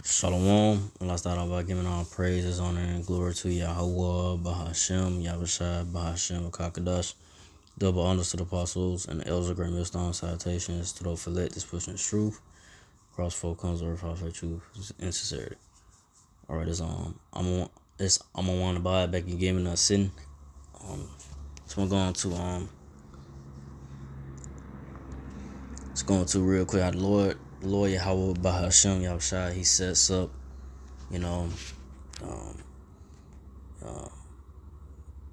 Shalom. And let's start off by giving all praises, honor, and glory to Yahweh, Bahashem, Yahushua, Bahashem, Kakadash. Double honors to the apostles and the elders of Great Millstone. Salutations to those for let this pushing the truth. Cross four comes over for faith, truth, and sincerity. All right, I'm gonna want to buy it back and giving us sitting. So I'm going to Let's go into real quick how the Lord Yahweh Bahashem Yahushua, he sets up, you know, um,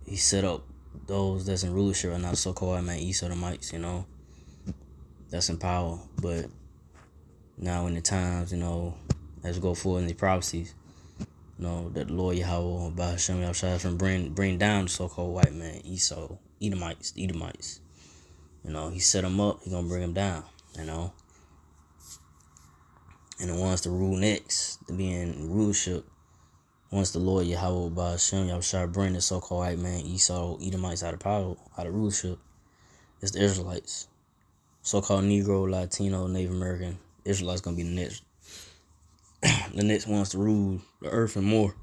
he set up those that's in rulership right now, so-called Esodomites, that's in power. But now in the times, as we go forward in the prophecies, that the Lord Yahweh by Hashem Yahushua from bring down the so-called white man, Edomites. He set them up, he gonna bring them down, And the ones to rule next, to be in rulership, once the Lord Yahweh by Hashem Yahushua bring the so-called white man, Edomites out of power, out of rulership, it's the Israelites. So-called Negro, Latino, Native American, Israelites gonna be the next. The next ones to rule the earth and more.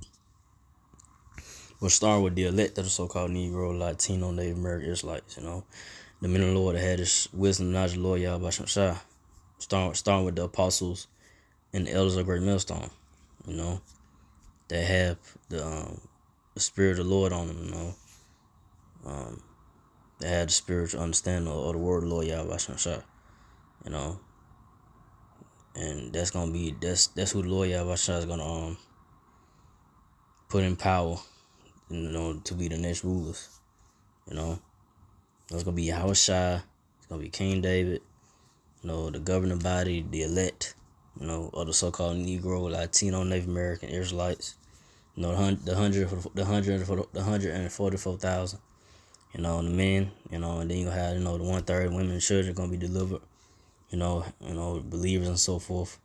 We'll start with the elect of the so-called Negro, Latino, Native American Israelites, The men of the Lord that had this wisdom, knowledge of the Lord Yahweh Shah. Starting with the apostles and the elders of Great Millstone, That have the spirit of the Lord on them, They had the spiritual understanding of the word of the Lord Yahweh Shah, And that's gonna be that's who the Lord Yahweh Shah is gonna put in power, to be the next rulers. It's gonna be Yahweh Shai, it's gonna be King David, the governing body, the elect, of the so-called Negro, Latino, Native American Israelites, the 144,000, the men, and then you have, the 1/3 women and children gonna be delivered, believers and so forth,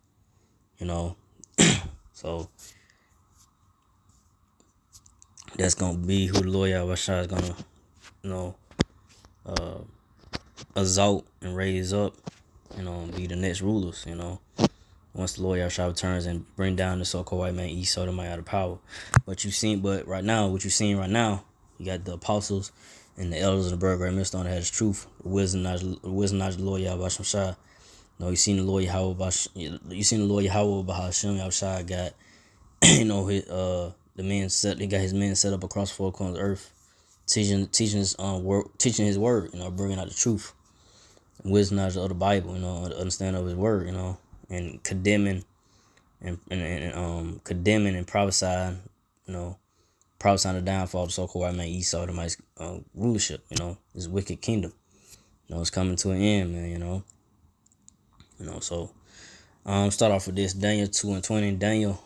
So that's gonna be who the Lord Yahweh Shai is gonna, exalt and raise up, be the next rulers, Once the Lord Yahweh returns and bring down the so-called white man, Esodomite out of power. But right now, what you're seeing right now, you got the apostles and the elders of the Great Millstone that has truth, the wisdom, knowledge of the Lord Yahweh Shai. You seen the Lord Yahweh Bahashem Yahweh got, his the men set, he got his men set up across four corners of earth, teaching his word, bringing out the truth, and wisdom knowledge of the Bible, understanding of his word, and condemning and condemning and prophesying, prophesying the downfall of the so-called white man Esau, the rulership, his wicked kingdom, it's coming to an end, man, So start off with this. Daniel 2:20. Daniel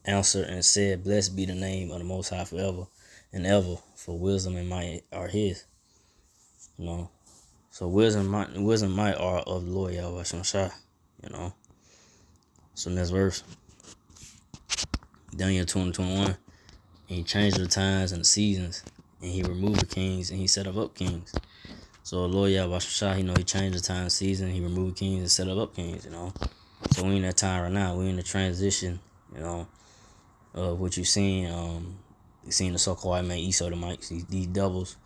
answered and said, "Blessed be the name of the Most High forever and ever, for wisdom and might are His." So wisdom and might are of the Lord Yahweh Shah. So next verse, Daniel 2:21. And he changed the times and the seasons, and he removed the kings, and he set up kings. So Lord Yahweh Shah, he changed the time, season, he removed kings and set up kings, So we in that time right now. We in the transition, of what you seen. You seen the so-called white man Esodomites, these devils.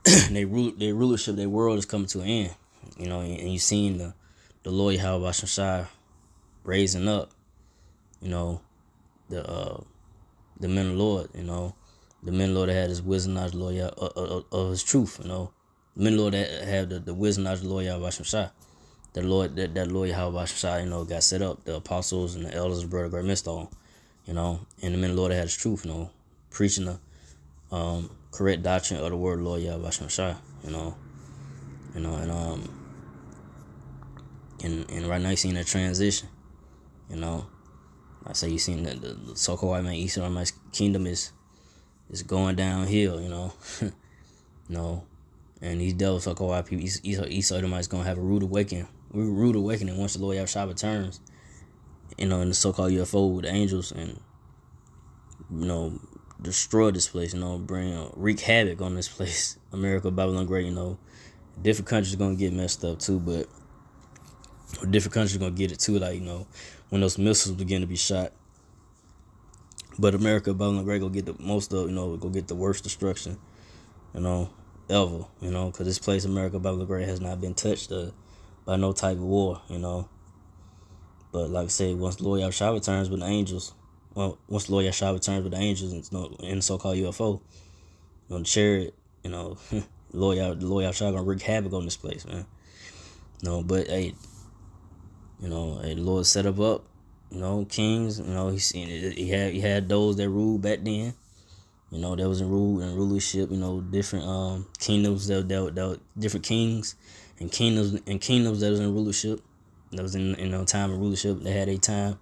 Their rulership, their world is coming to an end, And you seen the Lord Yahweh Shah raising up, the men of the Lord, the men of the Lord that had his wisdom, knowledge, Lord of his truth, The men of the Lord that have the wisdom, knowledge, Lord Yahweh Shah. That Lord Yahweh Shah, got set up, the apostles and the elders of the Great Millstone, and the men of the Lord that had his truth, preaching the correct doctrine of the word of Lord Yahweh Shah, and right now you seen that transition, I say you seen that the so-called white man Eastern kingdom is going downhill, and these devils so-called white people, Eastermites gonna have a rude awakening once the Lord Yahweh returns, in the so-called UFO with the angels, and destroy this place, bring wreak havoc on this place. America, Babylon Great, different countries gonna get messed up too, but Or different countries gonna get it too, like, when those missiles begin to be shot. But America, Babylon the Great, go get the most of, go get the worst destruction, you know, ever, because this place, America, Babylon the Great, has not been touched by no type of war, But like I said, once Lord Yahshua returns with the angels, once Lord Yahshua returns with the angels in the so-called UFO, the chariot, Lord Yahshua gonna wreak havoc on this place, man. But hey, the Lord set up, kings. He seen it. He had those that ruled back then. That was in rulership. Different kingdoms that different kings and kingdoms that was in rulership. That was in time of rulership. They had a time,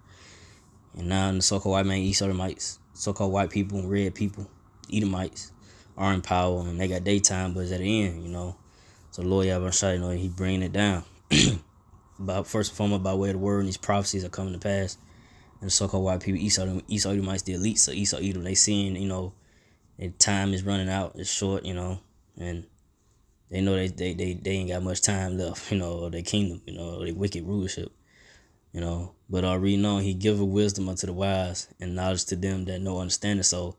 and now in the so-called white man, Edomites, so-called white people and red people, Edomites, are in power, and they got their time, but it's at the end. So Lord Yahweh, he bringing it down. But first and foremost, by way of the word, and these prophecies are coming to pass. And the so-called white people, Esau Edomites, the elites, so Esau Edom, they seeing, their time is running out, it's short, and they know they ain't got much time left, of their kingdom, their wicked rulership, But reading on, he giveth wisdom unto the wise and knowledge to them that know understanding. So,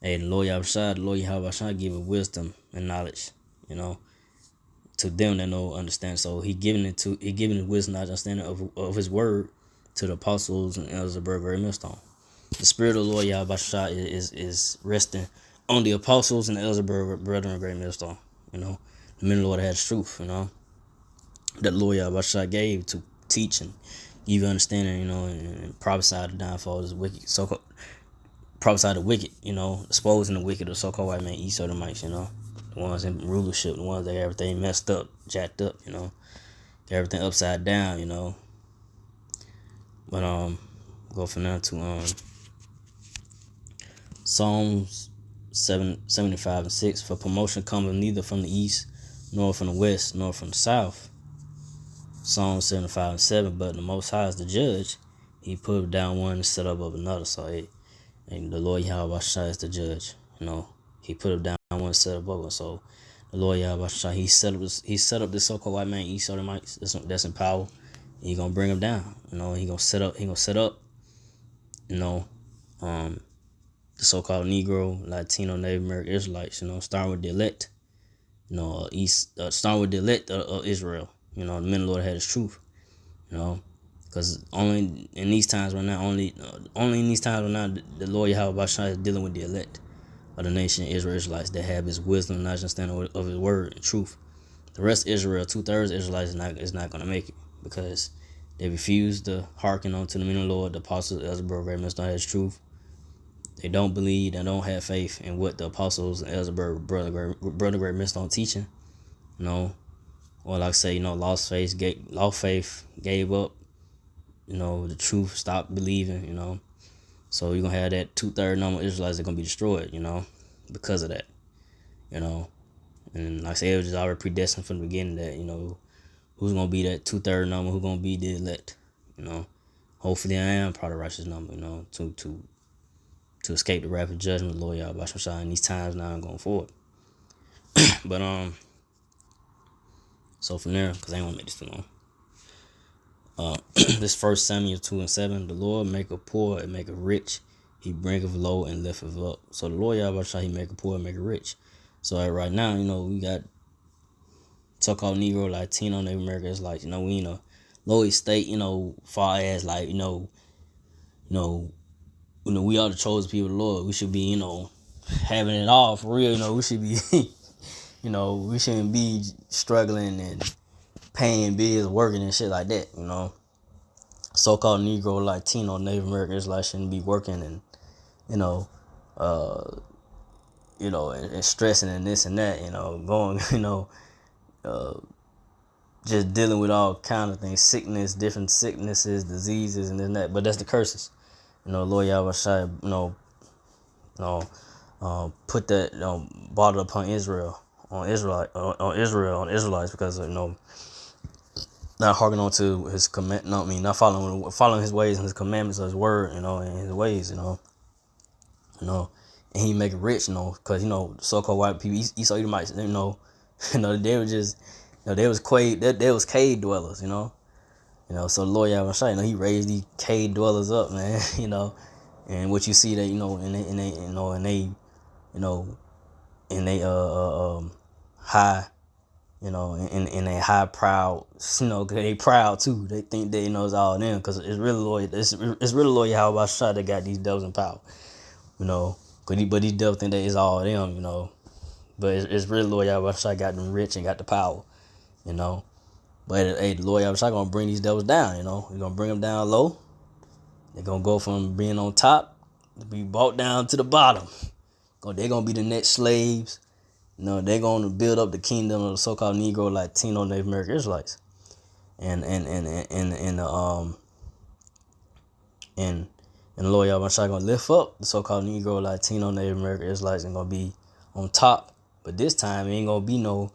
hey, the Lord Yahweh giveth wisdom and knowledge, to them that know understand. So he giving the wisdom, knowledge, understanding of his word to the apostles and elders of Great Millstone. The spirit of the Lord Yahweh is resting on the apostles and the elders of Brethren of Great Millstone. The men of the Lord had truth, that Lord Yahweh gave to teach and give you understanding, and prophesy the downfall of this wicked, so-called prophesy the wicked, exposing the wicked, the so-called white man, Esau the mites, the ones in rulership, the ones that got everything messed up, jacked up, got everything upside down, But go from now to Psalms 75 and 6. For promotion cometh neither from the east, nor from the west, nor from the south. Psalms 75 and 7. But the Most High is the judge. He put down one and set up of another. So and the Lord Yahweh is the judge. He put down one and set up of another. So the Lord Yahweh he set up this so-called white man, Esau the mites, that's in power. He gonna bring him down. He gonna set up. The so-called Negro, Latino, Native American Israelites. Starting with the elect. Starting with the elect of Israel. The men of the Lord had his truth. Because only in these times right now, the Lord Yahweh is dealing with the elect of the nation of Israel, Israelites that have his wisdom, knowledge, understanding of his word and truth. The rest of Israel, 2/3 Israelites, is not going to make it because they refuse to hearken unto the men of the Lord, the apostles, elders, Great Millstone has truth. They don't believe, they don't have faith in what the apostles and elders, Brother Great Millstone teaching. Or like I say, lost faith, gave up. The truth, stopped believing. So you're gonna have that 2/3 number of Israelites that are gonna be destroyed. Because of that. And like I say, it was just already predestined from the beginning that who's gonna be that 2/3 number, who's gonna be the elect. Hopefully I am part of the righteous number. To escape the rapid judgment of the Lord Yahweh in these times now and going forward. But so from there, because I ain't want to make this too long. This 1 Samuel 2 and 7. The Lord maketh poor and maketh rich. He bringeth low and lifteth up. So the Lord Yahweh he maketh poor and maketh rich. So right now, we got so-called Negro, Latino, Native American Israelites. We in a low state, far as like, we are the chosen people of the Lord. We should be, having it all for real. We should be, we shouldn't be struggling and paying bills, working and shit like that. So-called Negro, Latino, Native American Israelites shouldn't be working and, and stressing and this and that. Going, just dealing with all kind of things, sickness, different sicknesses, diseases, and this and that. But that's the curses. Lord Yahweh, put that, brought it upon Israel, on Israelites, because not hearkening on to his command. Not following his ways and his commandments of his word, and his ways, and he make it rich, because so-called white people, Esau Edomites, they were just, they was cave dwellers, So the Lord Yahweh, he raised these cave dwellers up, man. And what you see that, in they high, in a high proud, 'cause they proud too. They think they it's all them, because it's really Lord, it's really Lord Yahweh that got these devils in power, but these devils think that it's all them, but it's really Lord Yahweh got them rich and got the power, But hey, the Lord Yahweh gonna bring these devils down, He's gonna bring them down low. They're gonna go from being on top to be brought down to the bottom. They're gonna be the next slaves. They're gonna build up the kingdom of the so-called Negro, Latino, Native American Israelites, and the Lord Yahweh gonna lift up the so-called Negro, Latino, Native American Israelites and gonna be on top. But this time it ain't gonna be no,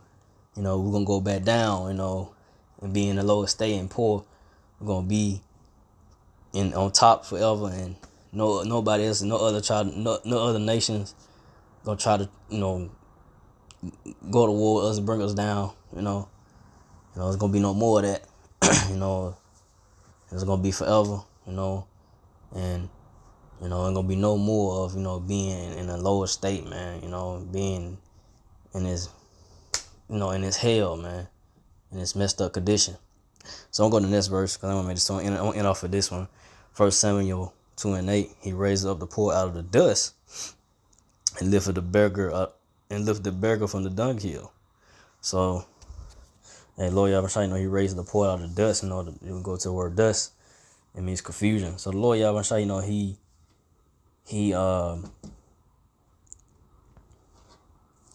we're gonna go back down, and be in the lowest state and poor. We're gonna be on top forever, and nobody else, no other nations gonna try to go to war with us and bring us down. There's gonna be no more of that. It's gonna be forever. And ain't gonna be no more of being in a lower state, man. Being in this in this hell, man, in this messed up condition. So I'm going to the next verse, because I'm going to make this song. I'm going to end off of this one. 1 Samuel 2:8. He raised up the poor out of the dust and lifted the beggar up and lifted the beggar from the dunghill. So, hey, Lord Yahweh, he raised the poor out of the dust. You go to the word dust. It means confusion. So the Lord Yahweh,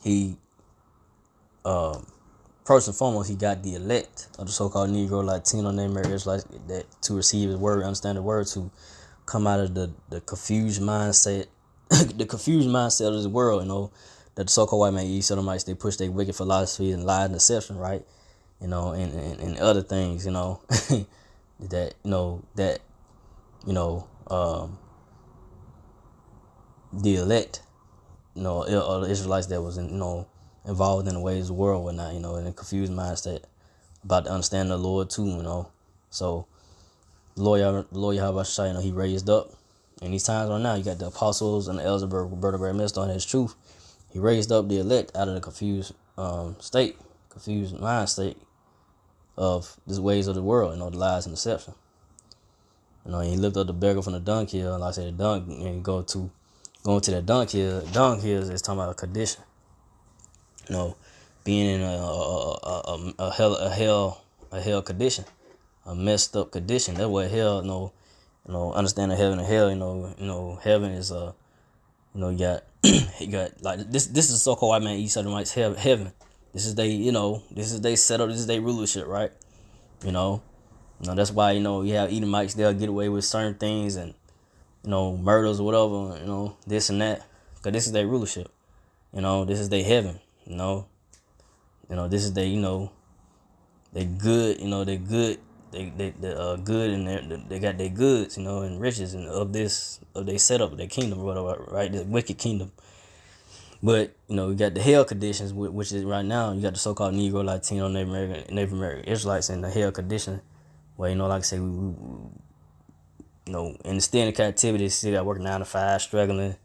he first and foremost, he got the elect of the so-called Negro, Latino, Native American Israelites that to receive his word, understand the word, to come out of the confused mindset, the confused mindset of this world, that the so-called white man, East Sodomites, they push their wicked philosophies and lies and deception, right? And other things, that, the elect, or the Israelites that was, involved in the ways of the world, whatnot, in a confused mindset about the understanding of the Lord too, So, Lord Yahweh, he raised up. In these times right now, you got the apostles and the elders, Roberto Great Millstone, his truth. He raised up the elect out of the confused confused mind state of the ways of the world, the lies and deception. He lifted up the beggar from the dunghill, and like I said, and going to that dunghill is talking about a condition. Being in a hell condition, a messed up condition. That's what hell, understanding heaven and hell, heaven is you got you got like this is so-called white man East Sodomites heaven. This is they setup, this is their rulership, right? That's why, you have Edomites, they'll get away with certain things and murders or whatever, this and that. Cause this is their rulership. This is their heaven, this is they they good, they good, they good, and they got their goods, and riches, and of they setup, their kingdom or whatever, right? The wicked kingdom. But we got the hell conditions, which is right now you got the so-called Negro, Latino, Native American Israelites in the hell condition, where like I say, we and still in captivity, still got working 9 to 5, struggling,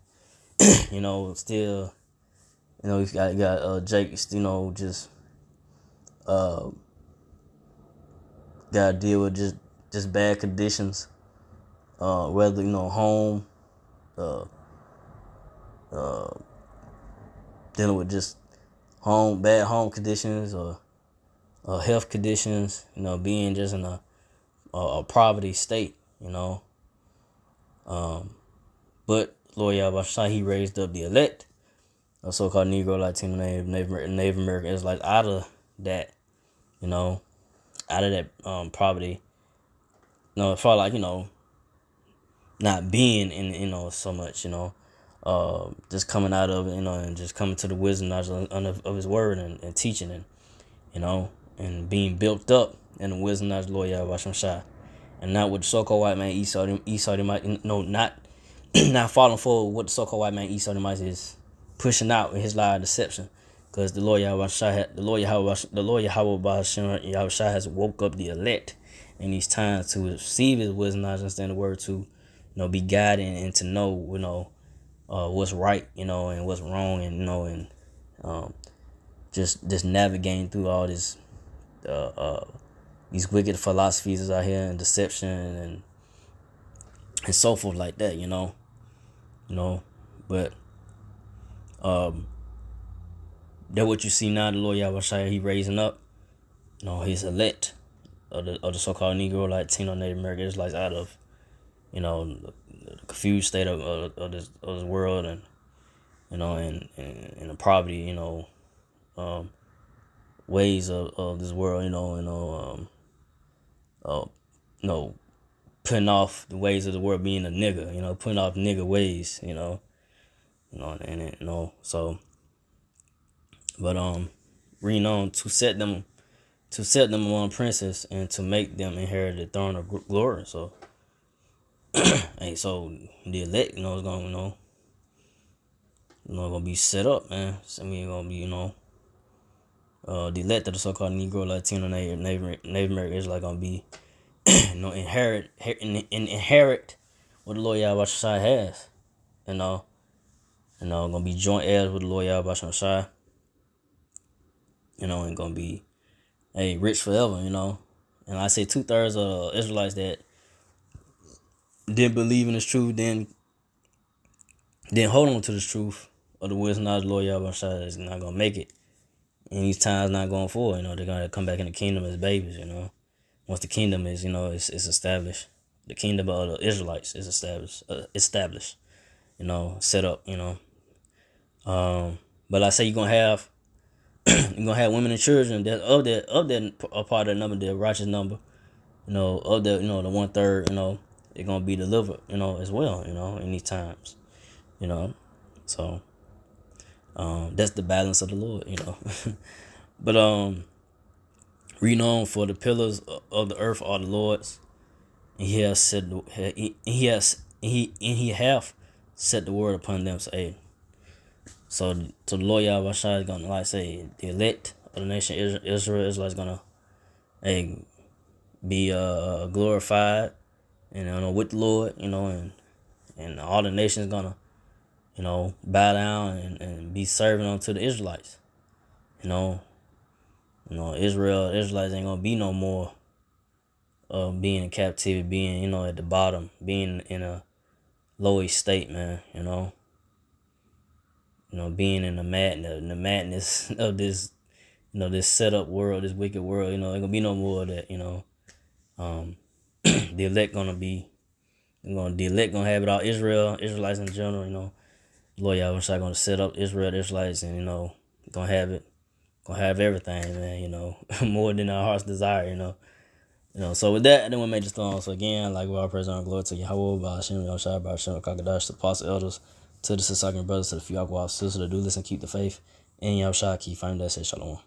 still, you got Jake, just gotta deal with just bad conditions, whether home, dealing with just bad home conditions or health conditions, being just in a poverty state, but Lord Yahweh, he raised up the elect, a so-called Negro, Latino, Native American Israelites out of that, out of that poverty. As far like not being in so much, just coming out of it, and just coming to the wisdom of his word and teaching and being built up in the wisdom of the Lord Yahweh, and not with the so-called white man Esau might not falling for what the so-called white man Esau is pushing out in his lie of deception, because the Lord Yahweh has woke up the elect in these times to receive his wisdom, knowledge, understand the word, to be guided and to know what's right, and what's wrong, and um, just navigating through all this these wicked philosophies out here and deception and so forth like that, but that what you see now, the Lord Yahweh he raising up, his elect of the so-called Negro, Latino, Native American Israelites out of, the confused state of this world, and and the poverty, ways of this world, uh, putting off the ways of the world, being a nigga, putting off nigga ways, so, but reading on to set them among princes and to make them inherit the throne of glory. So, hey, so the elect, is gonna, gonna be set up, man. So, gonna be, the elect of the so-called Negro, Latino, Native American Israelite gonna be, inherit what the Lord Yahweh Shai has, gonna be joint heirs with the Lord Yahweh Shai, and gonna be, rich forever, And I say 2/3 of Israelites that didn't believe in this truth, didn't hold on to this truth of the wisdom of the Lord Yahweh Shai is not gonna make it. And these times not going forward, they're gonna come back in the kingdom as babies, Once the kingdom is, it's established, the kingdom of the Israelites is established, set up, But I say you're gonna have women and children that of that a part of the number, the righteous number, of the the 1/3, they're gonna be delivered, as well, in these times, So that's the balance of the Lord, But reading on, for the pillars of the earth are the Lord's, and he has said he hath set the word upon them. So the Lord Yahweh Shai is gonna say the elect of the nation Israel is gonna be glorified, and with the Lord, and all the nations gonna bow down and be serving unto the Israelites. Israelites ain't gonna be no more being in captivity, being, at the bottom, being in a low estate, man, being in the madness of this, this set up world, this wicked world, ain't gonna be no more of that, the elect gonna be, the elect gonna have it all, Israelites in general, Lord Yahweh Shai gonna set up Israel, Israelites, and, gonna have it. Gonna have everything, man, more than our heart's desire, So with that, I didn't want to make this long. So again, like we all praise and glory to Yahweh, by Hashem, Yoshai, by Hashem, Kakadash, to the apostle elders, to the Sisakan brothers, to the few sisters that do listen, keep the faith, and Yahushua keep finding that, say shalom.